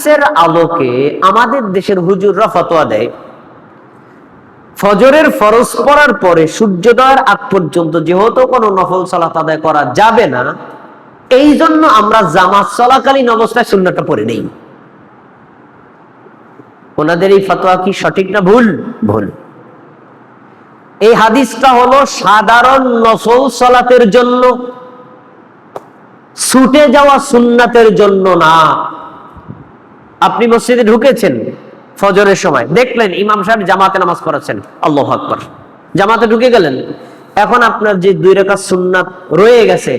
হাদিসের আলোকে আমাদের দেশের হুজুররা ফতোয়া দেয় ফজরের ফরজ পড়ার পরে সূর্যোদয়ের আগ পর্যন্ত যেহেতু কোনো নফল সালাত আদায় করা যাবে না, এই জন্য আমরা জামাত চলাকালীন অবস্থায় সুন্নাতটা পড়ে নেই। ওনাদের এই ফতোয়া কি সঠিক না ভুল? ভুল। এই হাদিসটা হলো সাধারণ নফল সালাতের জন্য, ছুটে যাওয়া সুন্নাতের জন্য না। আপনি মসজিদে ঢুকেছেন ফজরের সময়, দেখলেন ইমাম সাহেব জামাতে নামাজ পড়াচ্ছেন, আল্লাহু আকবার, জামাতে ঢুকে গেলেন। এখন আপনার যে 2 রাকাত সুন্নাত রয়ে গেছে,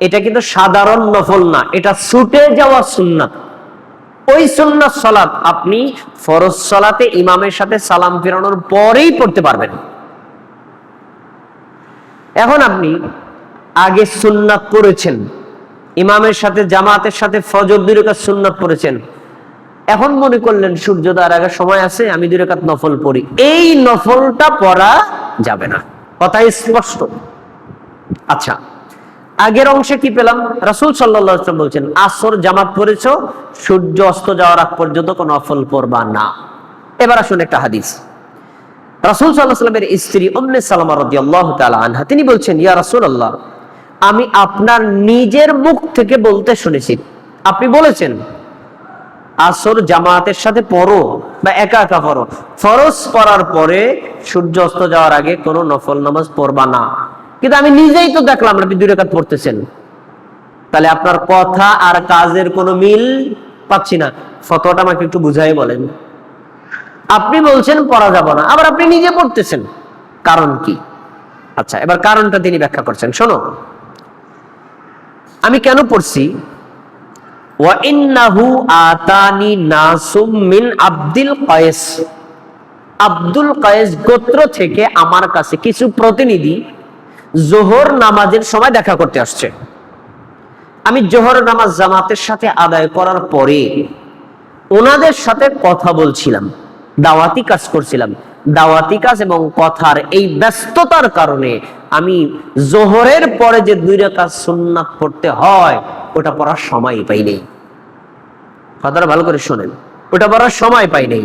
এটা কিন্তু সাধারণ নফল না, এটা ছুটে যাওয়া সুন্নাত। ওই সুন্নাত সালাত আপনি ফরজ সালাতে ইমামের সাথে সালাম ফেরানোর পরেই পড়তে পারবেন। এখন আপনি আগে সুন্নাত পড়েছেন, ইমামের সাথে জামাতের সাথে ফজর 2 রাকাত সুন্নাত পড়েছেন, এখন মনে করলেন সূর্যোদয়ের আগে সময় আছে, আমি 2 রাকাত নফল পড়ি। এই নফলটা পড়া যাবে না, কথা স্পষ্ট। আচ্ছা, আগের অংশে কি পেলাম? রাসূল সাল্লাল্লাহু আলাইহি ওয়াসাল্লাম বলছেন আসর জামাত পড়েছো, সূর্য অস্ত যাওয়ার আগ পর্যন্ত কোনো নফল পড়বা না। এবার আসুন একটা হাদিস। রাসূল সাল্লাল্লাহু আলাইহি ওয়াসাল্লামের স্ত্রী উম্মে সালামা রাদিয়াল্লাহু তাআলা আনহা তিনি বলছেন, ইয়া রাসূলুল্লাহ, আমি আপনার নিজের মুখ থেকে বলতে শুনেছি, আপনি বলেছেন আসর জামাতের সাথে পড়ো বা একা একা পড়ো, ফরজ পড়ার পরে সূর্য অস্ত যাওয়ার আগে কোনো নফল নামাজ পড়বা না। কিন্তু আমি নিজেই তো দেখলাম আপনি 2 রাকাত পড়তেছেন, তাহলে আপনার কথা আর কাজের কোনো মিল পাচ্ছি না। ফতোয়াটা আমাকে একটু বুঝাই বলেন। আপনি বলছেন পড়া যাবে না, আবার আপনি নিজে পড়তেছেন, কারণ কি? আচ্ছা, এবার কারণটা তিনি ব্যাখ্যা করছেন, শোনো। আমি কেন পড়ছি? ওয়া ইন্নাহু আতানি নাসুম মিন আব্দুল কায়েস, আব্দুল কায়েস গোত্র থেকে আমার কাছে কিছু প্রতিনিধি জোহর নামাজের সময় দেখা করতে আসছে। আমি জোহর নামাজ জামাতের সাথে আদায় করার পরে ওনাদের সাথে কথা বলছিলাম, দাওয়াতি কাজ করছিলাম। দাওয়াতি কাজ এবং কথার এই ব্যস্ততার কারণে আমি জোহরের পরে যে 2 রাকাত সুন্নাত পড়তে হয় ওটা পড়ার সময় পাই নাই। কথাটা ভালো করে শোনেন, ওটা পড়ার সময় পাই নাই,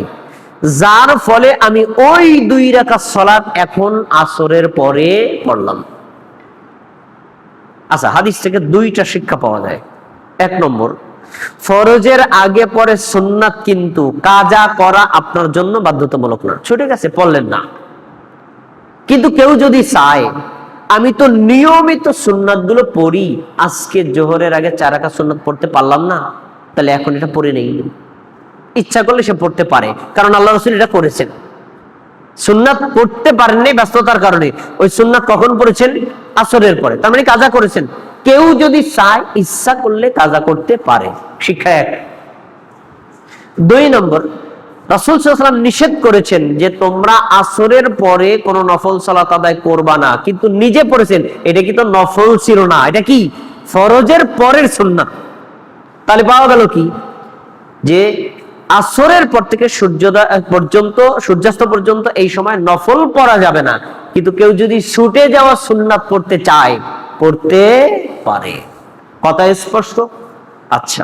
যার ফলে আমি ওই 2 রাকাত সালাত এখন আসরের পরে পড়লাম। আচ্ছা, হাদিস থেকে 2টা শিক্ষা পাওয়া যায়। 1 নম্বর, ফরজের আগে পরে সুন্নাত কিন্তু কাজা করা আপনার জন্য বাধ্যতামূলক না। ছুটে গেছে, পড়লেন না। কিন্তু কেউ যদি চায় আমি তো নিয়মিত সুন্নাত গুলো পড়ি, আজকে জোহরের আগে 4 রাকাত সুন্নাত পড়তে পারলাম না, তাহলে এখন এটা পড়ে নেই, ইচ্ছা করলে সে পড়তে পারে, কারণ আল্লাহ রাসূল এটা করেছেন। সুন্নাত পড়তে পারেননি ব্যস্ততার কারণে, ওই সুন্নাত কখন পড়েছেন? আসরের পরে, তার মানে কাজা করেছেন। কেউ যদি চায় ইচ্ছা করলে কাজা করতে পারে, শিক্ষা 1। 2 নম্বর, রাসূল সাল্লাল্লাহু আলাইহি ওয়াসাল্লাম নিষেধ করেছেন যে তোমরা আসরের পরে কোনো নফল সালাত আদায় করবা না, কিন্তু নিজে পড়েছেন এটা কিন্তু নফল ছিল না, এটা কি ফরজের পরের সুন্নাত। তাহলে পাওয়া গেল কি যে আসরের পর থেকে সূর্যোদয় পর্যন্ত, সূর্যাস্ত পর্যন্ত এই সময় নফল পড়া যাবে না, কিন্তু কেউ যদি ছুটে যাওয়া সুন্নাত পড়তে চায় পড়তে পারে। কথা স্পষ্ট? আচ্ছা।